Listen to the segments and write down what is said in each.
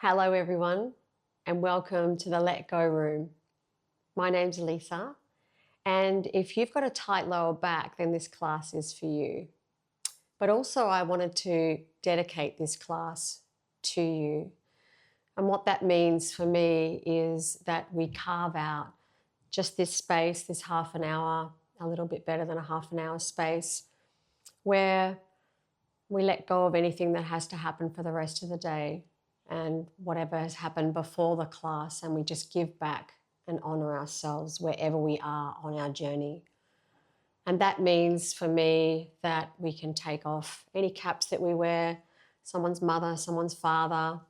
Hello everyone and welcome to the Let Go Room. My name's Lisa, and if you've got a tight lower back, then this class is for you. But also I wanted to dedicate this class to you. And what that means for me is that we carve out just this space, this half an hour, a little bit better than a half an hour space, where we let go of anything that has to happen for the rest of the day and whatever has happened before the class, and we just give back and honor ourselves wherever we are on our journey. And that means for me that we can take off any caps that we wear, someone's mother, someone's father,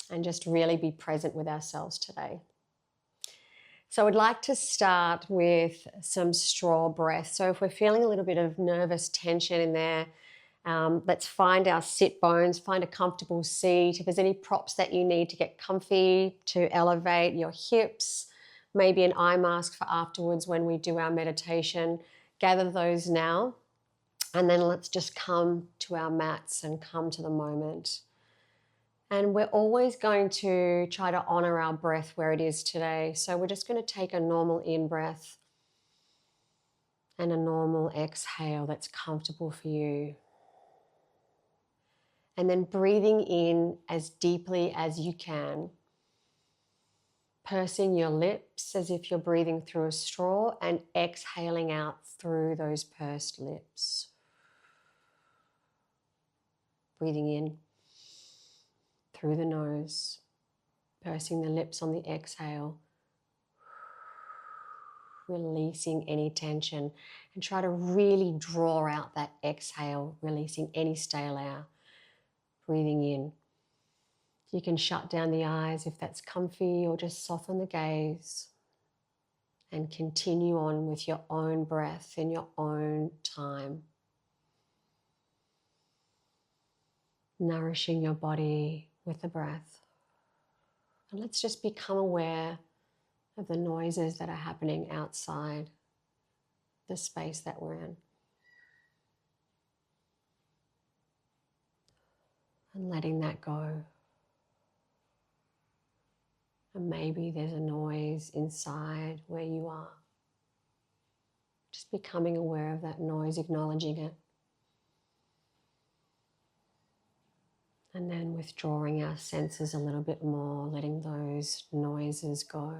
and just really be present with ourselves today. So I'd like to start with some straw breath. So if we're feeling a little bit of nervous tension in there, let's find our sit bones, find a comfortable seat. If there's any props that you need to get comfy, to elevate your hips, maybe an eye mask for afterwards when we do our meditation, gather those now. And then let's just come to our mats and come to the moment. And we're always going to try to honor our breath where it is today. So we're just going to take a normal in-breath and a normal exhale that's comfortable for you. And then breathing in as deeply as you can, pursing your lips as if you're breathing through a straw, and exhaling out through those pursed lips. Breathing in through the nose, pursing the lips on the exhale, releasing any tension, and try to really draw out that exhale, releasing any stale air. Breathing in. You can shut down the eyes if that's comfy, or just soften the gaze and continue on with your own breath in your own time. Nourishing your body with the breath. And let's just become aware of the noises that are happening outside the space that we're in. And letting that go. And maybe there's a noise inside where you are. Just becoming aware of that noise, acknowledging it. And then withdrawing our senses a little bit more, letting those noises go.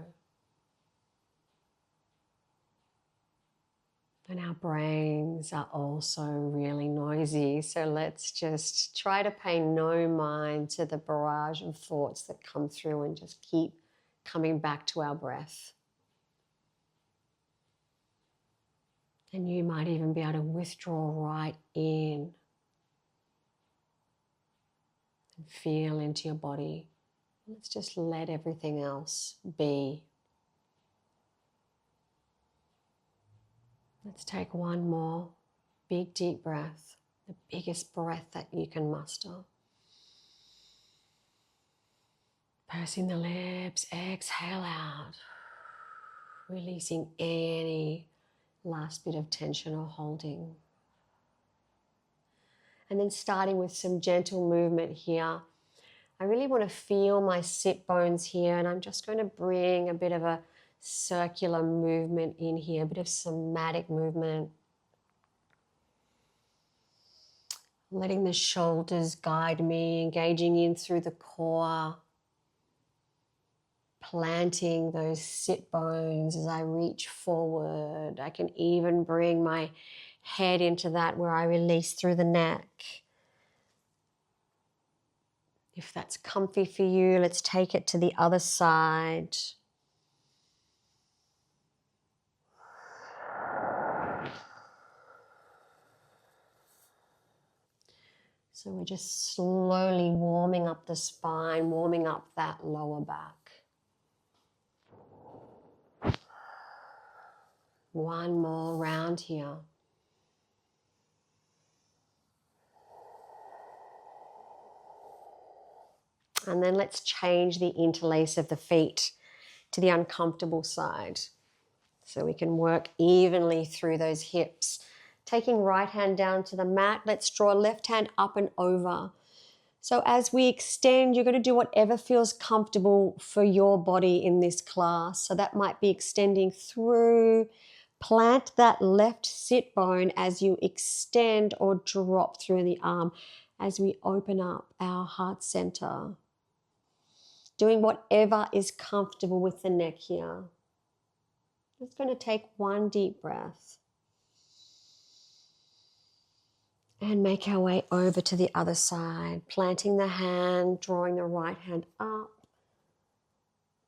And our brains are also really noisy, so let's just try to pay no mind to the barrage of thoughts that come through and just keep coming back to our breath. And you might even be able to withdraw right in and feel into your body. Let's just let everything else be. Let's take one more big deep breath, the biggest breath that you can muster. Pursing the lips, exhale out, releasing any last bit of tension or holding. And then starting with some gentle movement here. I really want to feel my sit bones here, and I'm just going to bring a bit of a circular movement in here, a bit of somatic movement. Letting the shoulders guide me, engaging in through the core. Planting those sit bones as I reach forward. I can even bring my head into that where I release through the neck. If that's comfy for you, let's take it to the other side. So we're just slowly warming up the spine, warming up that lower back. One more round here. And then let's change the interlace of the feet to the uncomfortable side. So we can work evenly through those hips. Taking right hand down to the mat, let's draw left hand up and over. So as we extend, you're going to do whatever feels comfortable for your body in this class. So that might be extending through. Plant that left sit bone as you extend or drop through the arm as we open up our heart center. Doing whatever is comfortable with the neck here. Just going to take one deep breath. And make our way over to the other side, planting the hand, drawing the right hand up,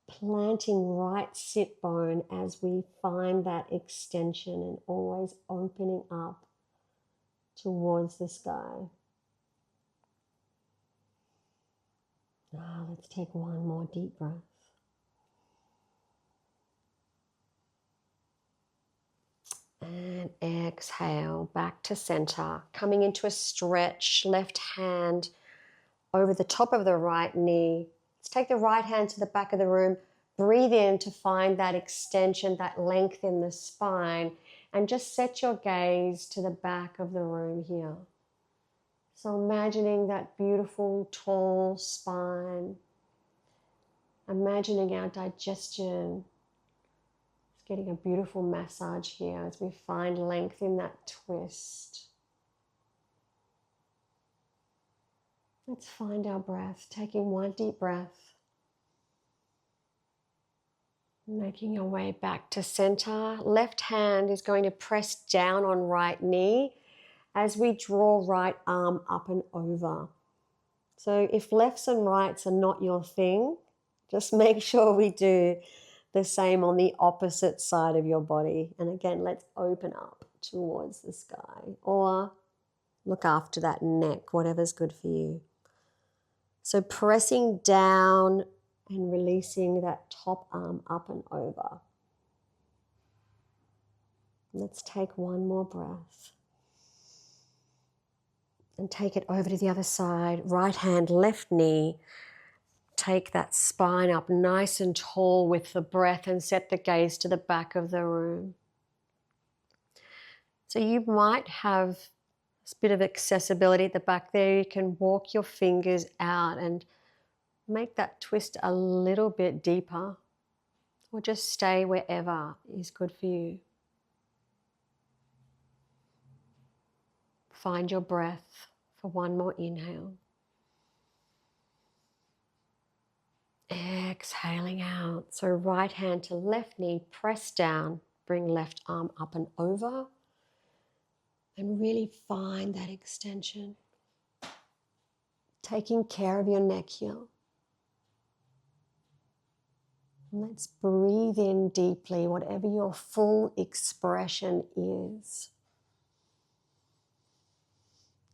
planting right sit bone as we find that extension and always opening up towards the sky. Now let's take one more deep breath. And exhale back to center, coming into a stretch, left hand over the top of the right knee. Let's take the right hand to the back of the room. Breathe in to find that extension, that length in the spine, and just set your gaze to the back of the room here. So imagining that beautiful, tall spine. Imagining our digestion. It's getting a beautiful massage here as we find length in that twist. Let's find our breath, taking one deep breath. Making our way back to center. Left hand is going to press down on right knee as we draw right arm up and over. So if lefts and rights are not your thing, just make sure we do the same on the opposite side of your body. And again, let's open up towards the sky or look after that neck, whatever's good for you. So pressing down and releasing that top arm up and over. Let's take one more breath. And take it over to the other side. Right hand, left knee. Take that spine up nice and tall with the breath and set the gaze to the back of the room. So you might have a bit of accessibility at the back there. You can walk your fingers out and make that twist a little bit deeper, or just stay wherever is good for you. Find your breath for one more inhale. Exhaling out. So right hand to left knee, press down, bring left arm up and over, and really find that extension. Taking care of your neck here. Let's breathe in deeply, whatever your full expression is.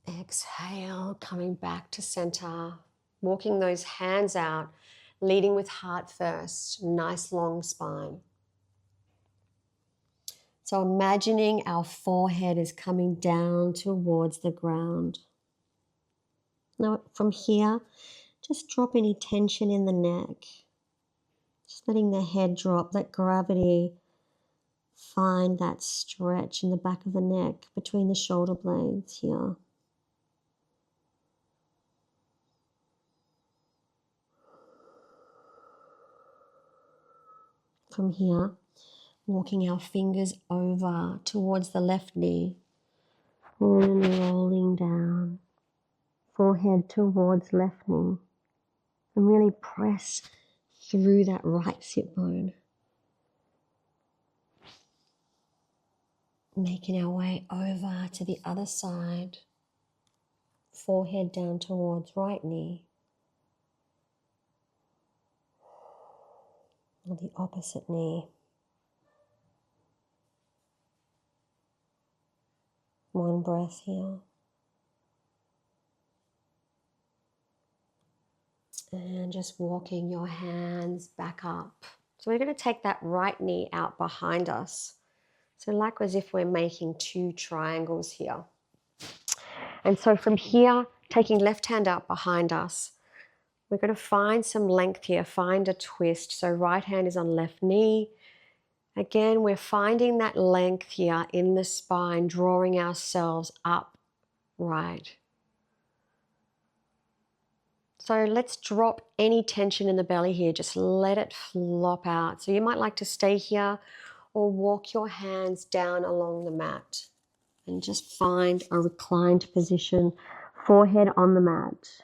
Exhale, coming back to center, walking those hands out, leading with heart first, nice long spine. So imagining our forehead is coming down towards the ground. Now from here, just drop any tension in the neck. Just letting the head drop, let gravity find that stretch in the back of the neck between the shoulder blades here. From here, walking our fingers over towards the left knee and rolling down, forehead towards left knee, and really press through that right sit bone. Making our way over to the other side, forehead down towards right knee, or the opposite knee. One breath here. And just walking your hands back up. So we're going to take that right knee out behind us. So like as if we're making two triangles here. And so from here, taking left hand out behind us, we're going to find some length here, find a twist. So right hand is on left knee. Again, we're finding that length here in the spine, drawing ourselves up right. So let's drop any tension in the belly here. Just let it flop out. So you might like to stay here or walk your hands down along the mat and just find a reclined position, forehead on the mat.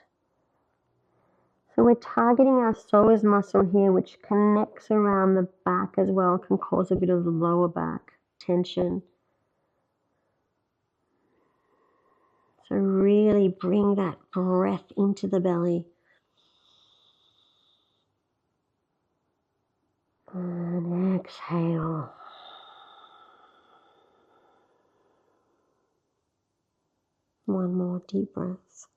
So we're targeting our psoas muscle here, which connects around the back as well, can cause a bit of the lower back tension. So really bring that breath into the belly. And exhale. One more deep breath.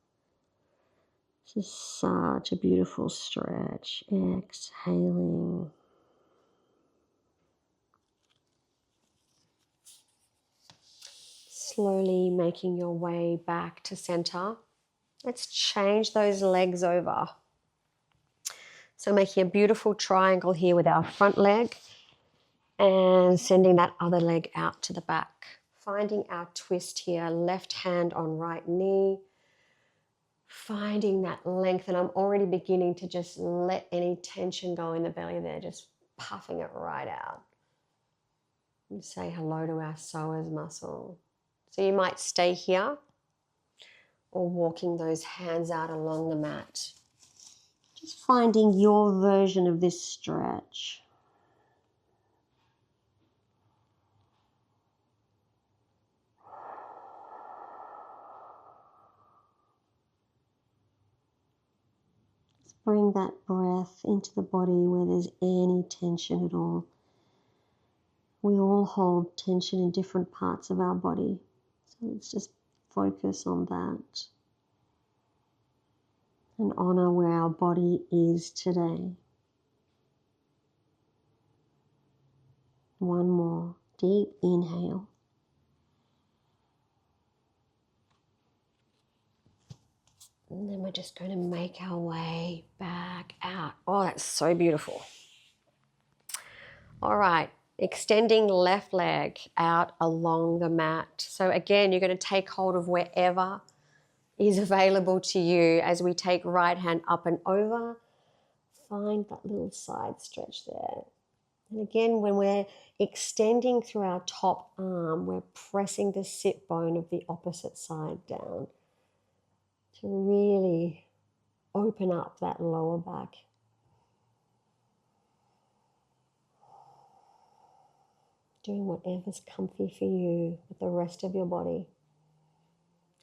This is such a beautiful stretch. Exhaling. Slowly making your way back to center. Let's change those legs over. So making a beautiful triangle here with our front leg and sending that other leg out to the back. Finding our twist here, left hand on right knee. Finding that length, and I'm already beginning to just let any tension go in the belly there, just puffing it right out. And say hello to our psoas muscle. So you might stay here or walking those hands out along the mat. Just finding your version of this stretch. Just bring that breath into the body where there's any tension at all. We all hold tension in different parts of our body. So let's just focus on that and honor where our body is today. One more deep inhale. And then we're just going to make our way back out. Oh, that's so beautiful. All right, extending left leg out along the mat. So again, you're going to take hold of wherever is available to you as we take right hand up and over. Find that little side stretch there. And again, when we're extending through our top arm, we're pressing the sit bone of the opposite side down to really open up that lower back. Doing whatever's comfy for you with the rest of your body.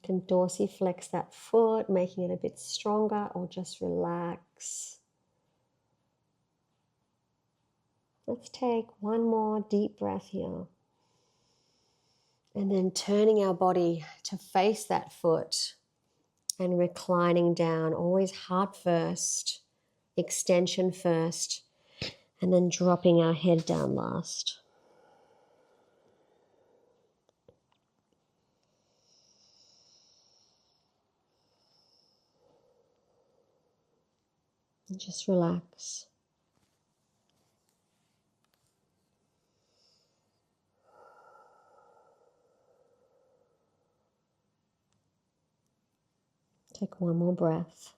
You can dorsiflex that foot, making it a bit stronger, or just relax. Let's take one more deep breath here. And then turning our body to face that foot and reclining down, always heart first, extension first, and then dropping our head down last. And just relax. Take one more breath.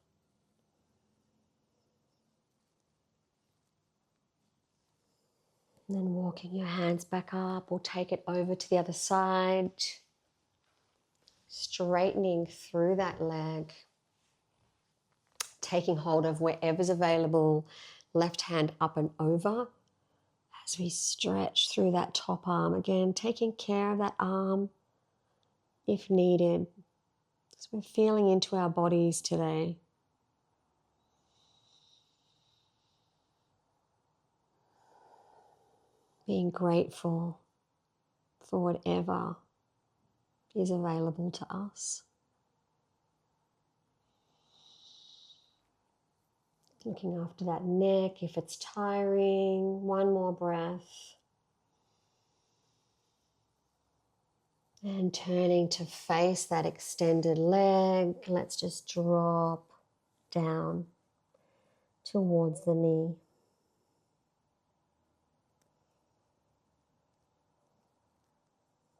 And then walking your hands back up, or take it over to the other side. Straightening through that leg. Taking hold of wherever's available. Left hand up and over. As we stretch through that top arm. Again, taking care of that arm if needed. So we're feeling into our bodies today. Being grateful for whatever is available to us. Looking after that neck if it's tiring. One more breath. And turning to face that extended leg. Let's just drop down towards the knee.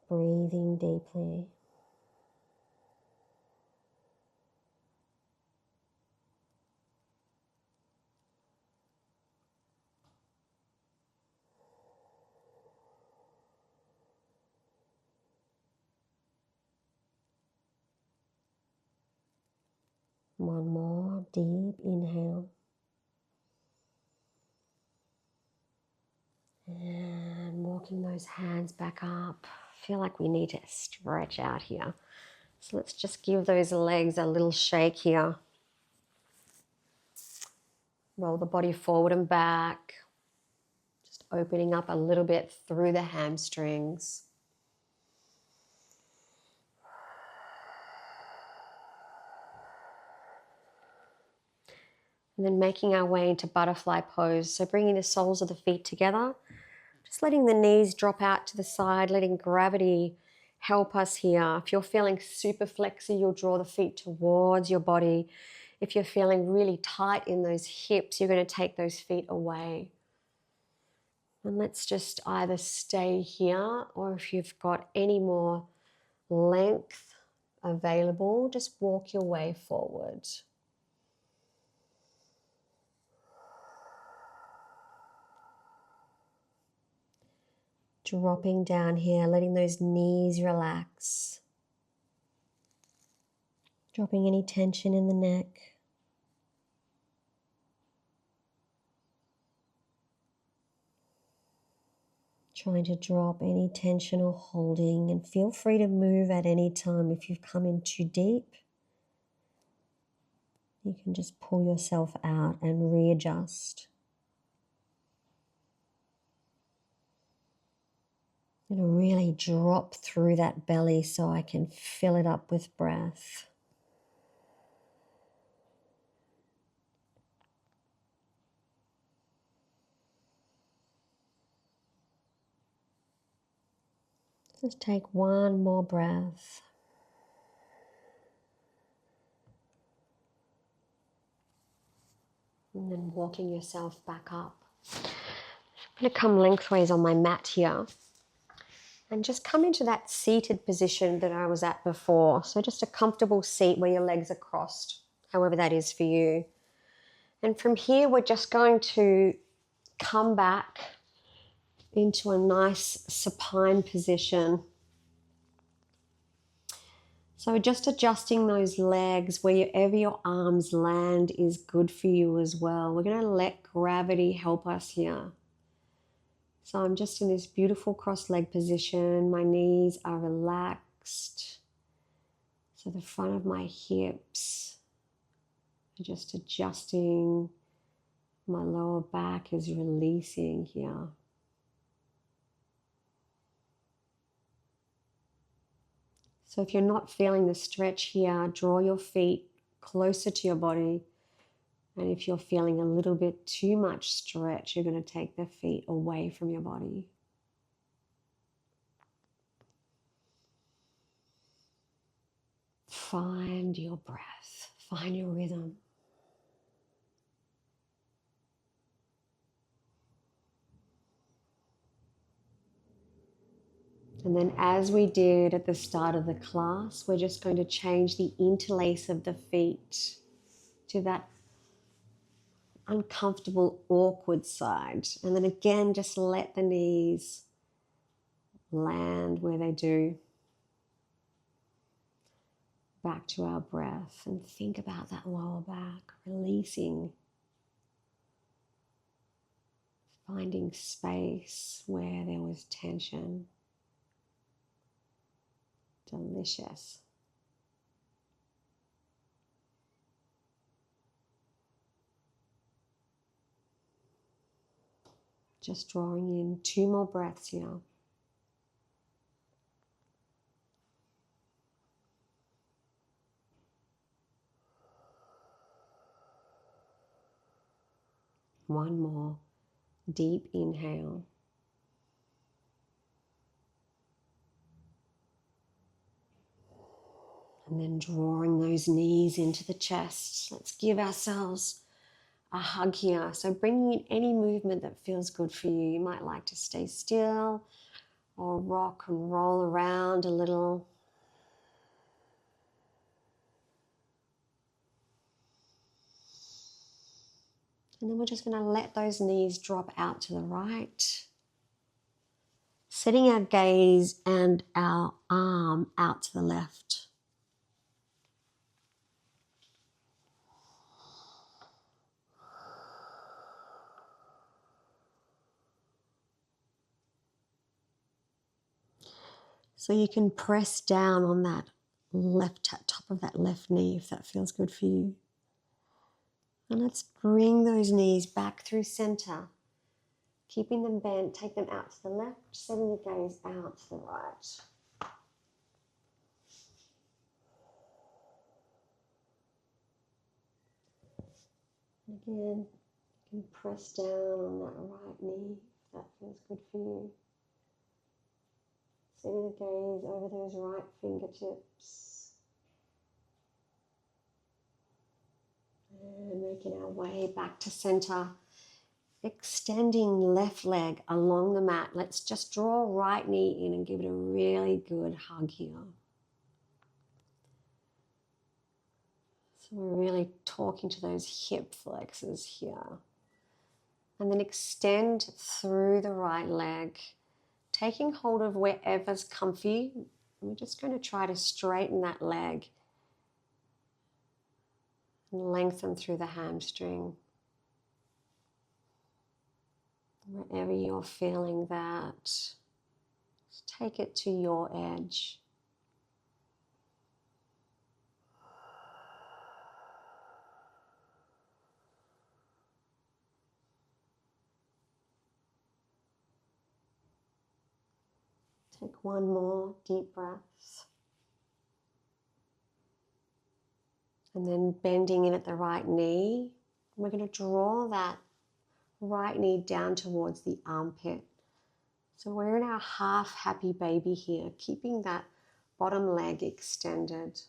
Breathing deeply. One more deep inhale. And walking those hands back up. I feel like we need to stretch out here. So let's just give those legs a little shake here. Roll the body forward and back. Just opening up a little bit through the hamstrings. And then making our way into butterfly pose. So bringing the soles of the feet together. Just letting the knees drop out to the side, letting gravity help us here. If you're feeling super flexy, you'll draw the feet towards your body. If you're feeling really tight in those hips, you're going to take those feet away. And let's just either stay here, or if you've got any more length available, just walk your way forward. Dropping down here, letting those knees relax. Dropping any tension in the neck. Trying to drop any tension or holding, and feel free to move at any time. If you've come in too deep, you can just pull yourself out and readjust. I'm going to really drop through that belly so I can fill it up with breath. Just take one more breath. And then walking yourself back up. I'm going to come lengthways on my mat here. And just come into that seated position that I was at before. So just a comfortable seat where your legs are crossed, however that is for you. And from here, we're just going to come back into a nice supine position. So just adjusting those legs, wherever your arms land is good for you as well. We're going to let gravity help us here. So I'm just in this beautiful cross-leg position. My knees are relaxed. So the front of my hips are just adjusting. My lower back is releasing here. So if you're not feeling the stretch here, draw your feet closer to your body. And if you're feeling a little bit too much stretch, you're going to take the feet away from your body. Find your breath, find your rhythm. And then as we did at the start of the class, we're just going to change the interlace of the feet to that uncomfortable, awkward side. And then again, just let the knees land where they do. Back to our breath and think about that lower back, releasing, finding space where there was tension. Delicious. Just drawing in 2 more breaths here. One more deep inhale. And then drawing those knees into the chest. Let's give ourselves a hug here. So bringing in any movement that feels good for you. You might like to stay still or rock and roll around a little. And then we're just going to let those knees drop out to the right. Setting our gaze and our arm out to the left. So you can press down on that top of that left knee if that feels good for you. And let's bring those knees back through center, keeping them bent. Take them out to the left, sending the gaze out to the right. And again, you can press down on that right knee if that feels good for you. Sending the gaze over those right fingertips. And making our way back to center. Extending left leg along the mat. Let's just draw right knee in and give it a really good hug here. So we're really talking to those hip flexors here. And then extend through the right leg, taking hold of wherever's comfy. We're just going to try to straighten that leg and lengthen through the hamstring. Wherever you're feeling that, just take it to your edge. Take one more deep breath. And then bending in at the right knee. We're going to draw that right knee down towards the armpit. So we're in our half happy baby here, keeping that bottom leg extended.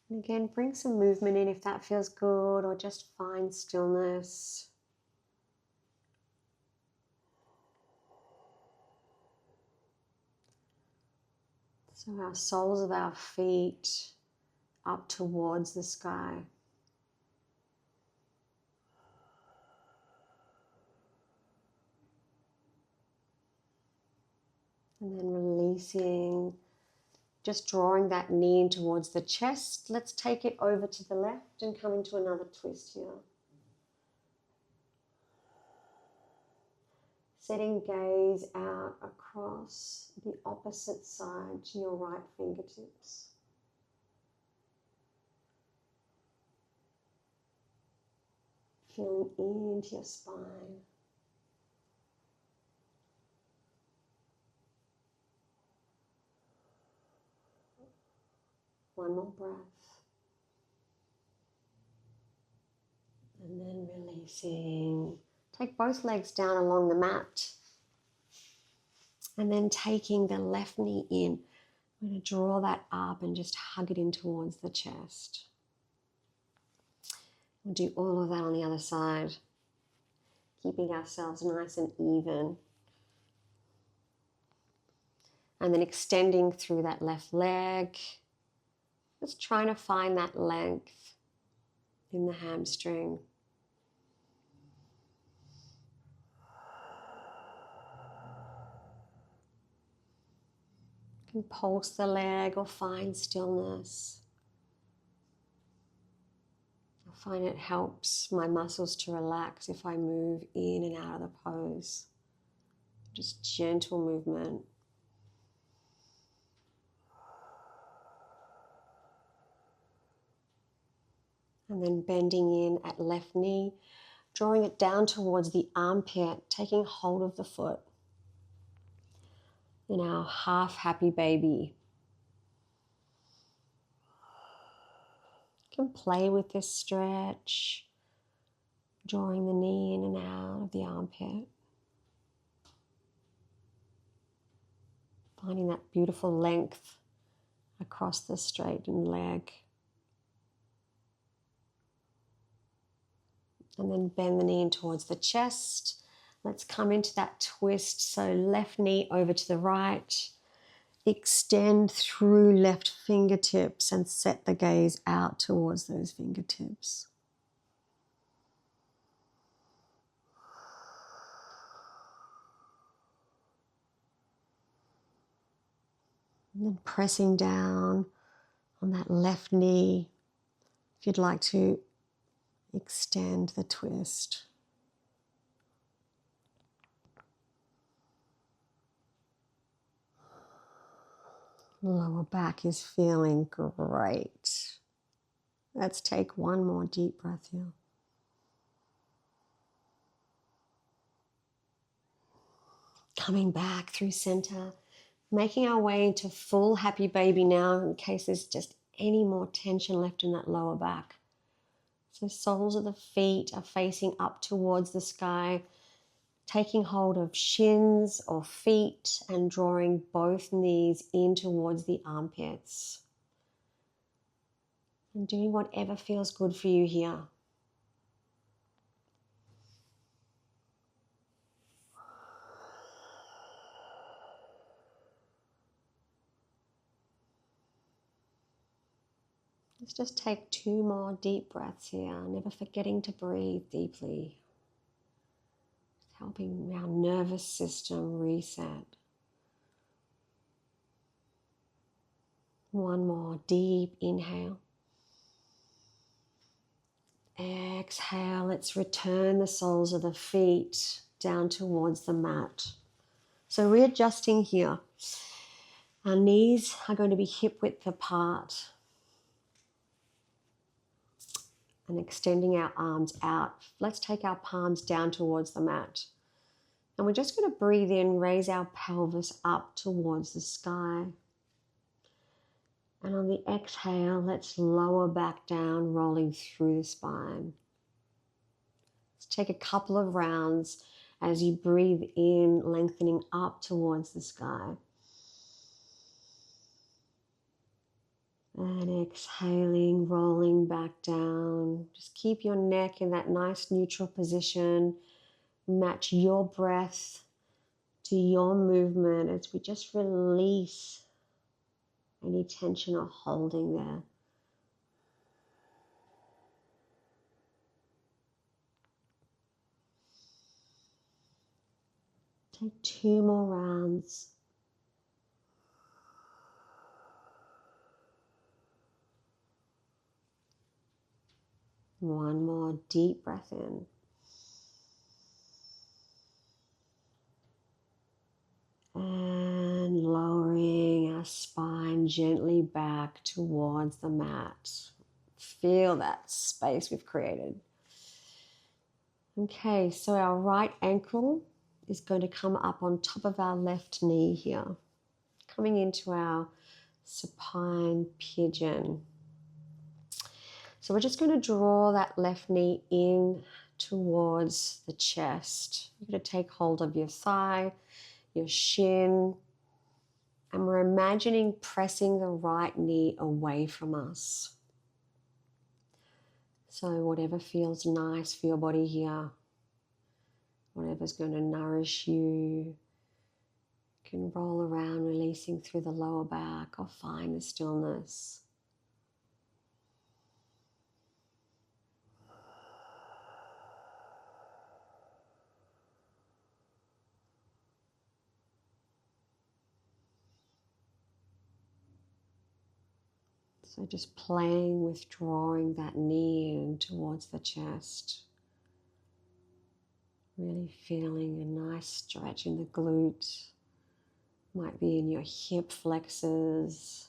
And again, bring some movement in if that feels good, or just find stillness. So our soles of our feet up towards the sky. And then releasing, just drawing that knee in towards the chest. Let's take it over to the left and come into another twist here. Setting gaze out across the opposite side to your right fingertips. Feeling into your spine. One more breath. And then releasing. Take both legs down along the mat. And then taking the left knee in. I'm going to draw that up and just hug it in towards the chest. We'll do all of that on the other side. Keeping ourselves nice and even. And then extending through that left leg. Just trying to find that length in the hamstring. You can pulse the leg or find stillness. I find it helps my muscles to relax if I move in and out of the pose. Just gentle movement. And then bending in at left knee, drawing it down towards the armpit, taking hold of the foot in our half happy baby. You can play with this stretch, drawing the knee in and out of the armpit. Finding that beautiful length across the straightened leg. And then bend the knee in towards the chest. Let's come into that twist. So left knee over to the right. Extend through left fingertips and set the gaze out towards those fingertips. And then pressing down on that left knee. If you'd like to extend the twist. Lower back is feeling great. Let's take one more deep breath here. Coming back through center, making our way into full happy baby now in case there's just any more tension left in that lower back. So soles of the feet are facing up towards the sky, taking hold of shins or feet and drawing both knees in towards the armpits. And doing whatever feels good for you here. Let's just take 2 more deep breaths here, never forgetting to breathe deeply. Helping our nervous system reset. One more deep inhale. Exhale, let's return the soles of the feet down towards the mat. So readjusting here. Our knees are going to be hip width apart. And extending our arms out. Let's take our palms down towards the mat. And we're just going to breathe in, raise our pelvis up towards the sky. And on the exhale, let's lower back down, rolling through the spine. Let's take a couple of rounds as you breathe in, lengthening up towards the sky. And exhaling, rolling back down. Just keep your neck in that nice neutral position. Match your breath to your movement as we just release any tension or holding there. Take 2 more rounds. One more deep breath in. And lowering our spine gently back towards the mat. Feel that space we've created. Okay, so our right ankle is going to come up on top of our left knee here, coming into our supine pigeon. So we're just going to draw that left knee in towards the chest. You're going to take hold of your thigh, your shin, and we're imagining pressing the right knee away from us. So whatever feels nice for your body here, whatever's going to nourish you, can roll around, releasing through the lower back or find the stillness. So just playing with drawing that knee in towards the chest. Really feeling a nice stretch in the glutes. Might be in your hip flexors,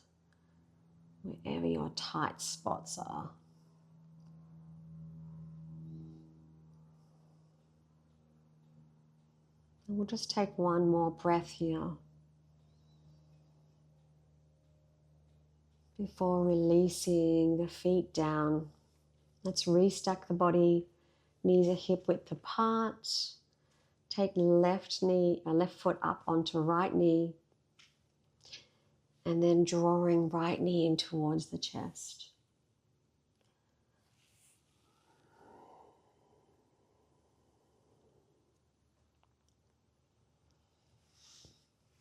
wherever your tight spots are. And we'll just take one more breath here before releasing the feet down. Let's restack the body. Knees are hip width apart. Take left foot up onto right knee. And then drawing right knee in towards the chest.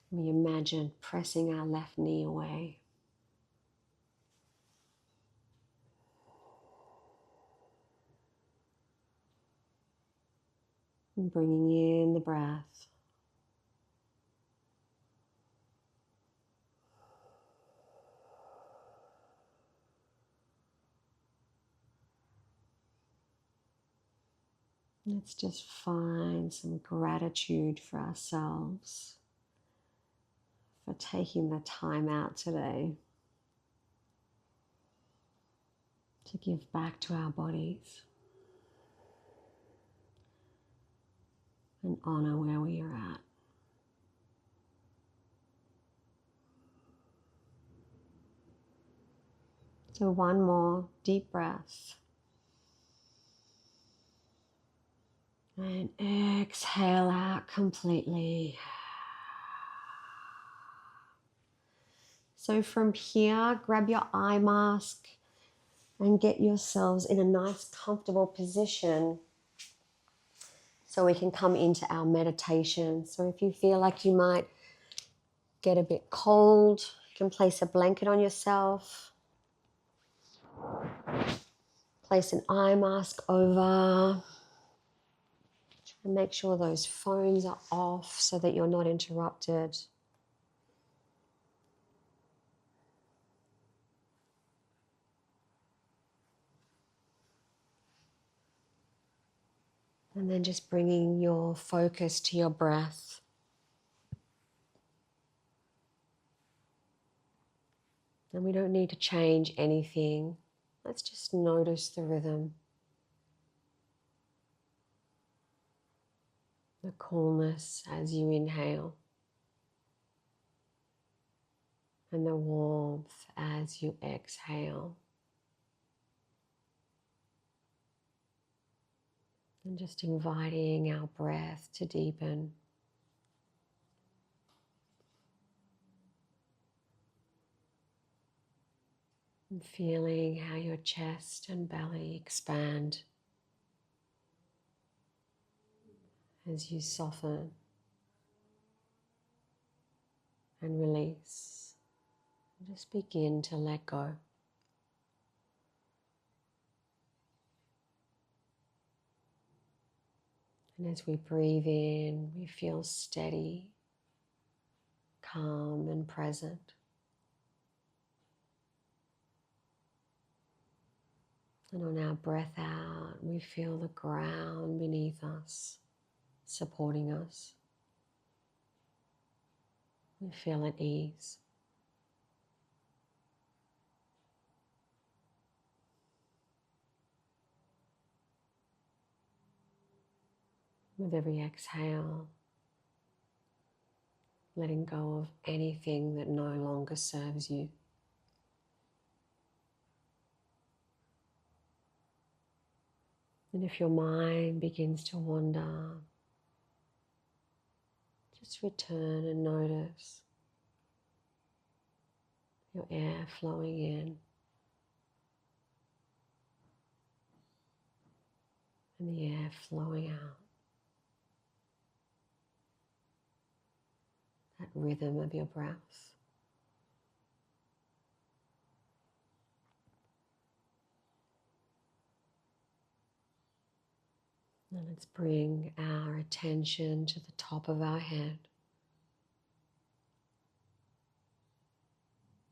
We imagine pressing our left knee away. And bringing in the breath. Let's just find some gratitude for ourselves, for taking the time out today to give back to our bodies and honor where we are at. So one more deep breath. And exhale out completely. So from here, grab your eye mask and get yourselves in a nice, comfortable position so we can come into our meditation. So if you feel like you might get a bit cold, you can place a blanket on yourself. Place an eye mask over. And make sure those phones are off so that you're not interrupted. And then just bringing your focus to your breath. And we don't need to change anything. Let's just notice the rhythm. The coolness as you inhale. And the warmth as you exhale. And just inviting our breath to deepen. And feeling how your chest and belly expand as you soften and release. And just begin to let go. And as we breathe in, we feel steady, calm and present. And on our breath out, we feel the ground beneath us, supporting us. We feel at ease. With every exhale, letting go of anything that no longer serves you. And if your mind begins to wander, just return and notice your air flowing in and the air flowing out. That rhythm of your breath. And let's bring our attention to the top of our head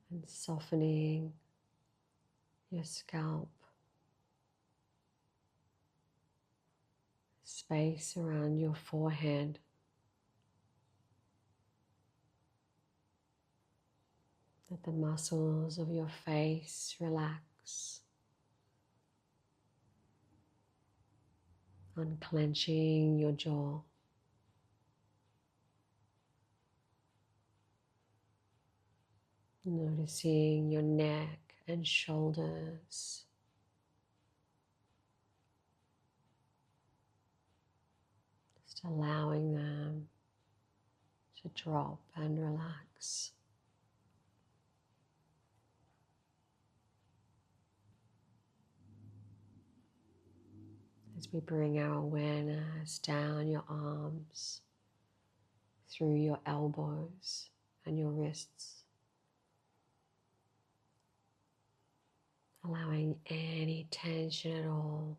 and softening your scalp, space around your forehead. Let the muscles of your face relax, unclenching your jaw. Noticing your neck and shoulders. Just allowing them to drop and relax. As we bring our awareness down your arms, through your elbows and your wrists. Allowing any tension at all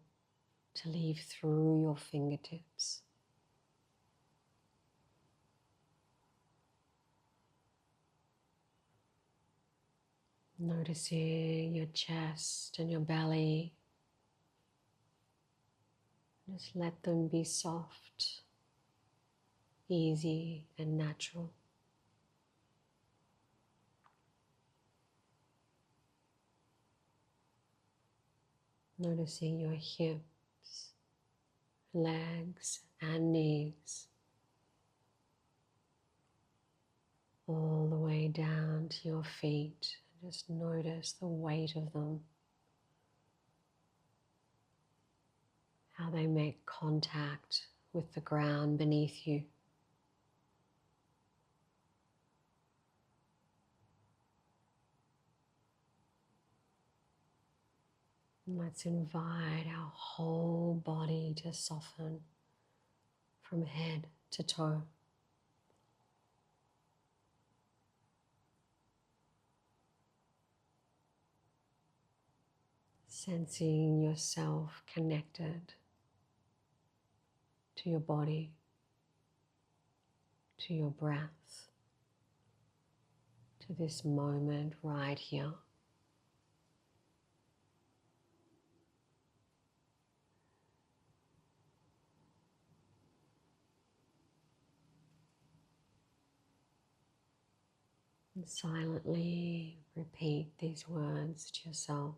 to leave through your fingertips. Noticing your chest and your belly. Just let them be soft, easy and natural. Noticing your hips, legs and knees, all the way down to your feet. Just notice the weight of them, how they make contact with the ground beneath you. And let's invite our whole body to soften from head to toe. Sensing yourself connected to your body, to your breath, to this moment right here. And silently repeat these words to yourself.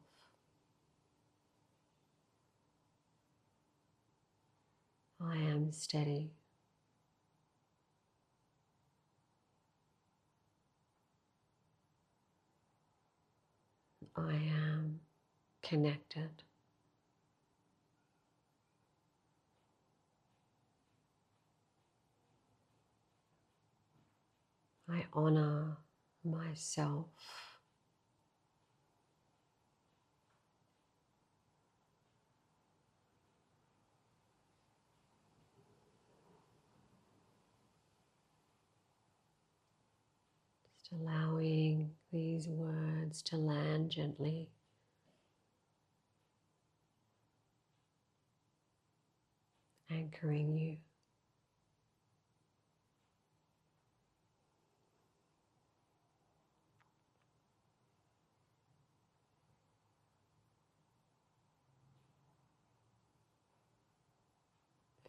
I am steady. I am connected. I honor myself. Just allowing these words to land gently. Anchoring you.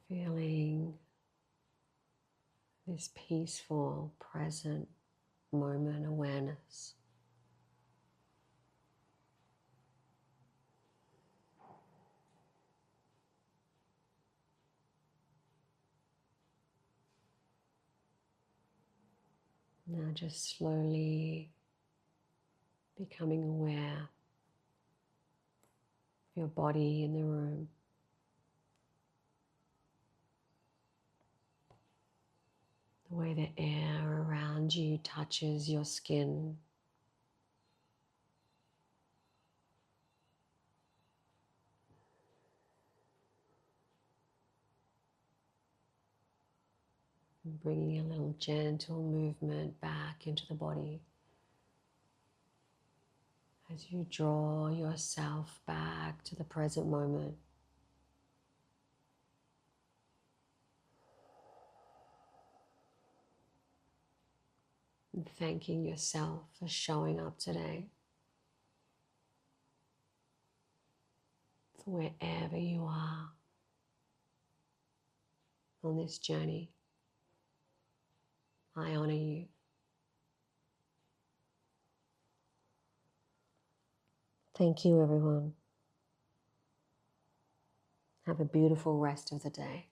Feeling this peaceful, present moment awareness. Now just slowly becoming aware of your body in the room. The way the air around you touches your skin. And bringing a little gentle movement back into the body as you draw yourself back to the present moment. And thanking yourself for showing up today. For wherever you are on this journey, I honor you. Thank you, everyone. Have a beautiful rest of the day.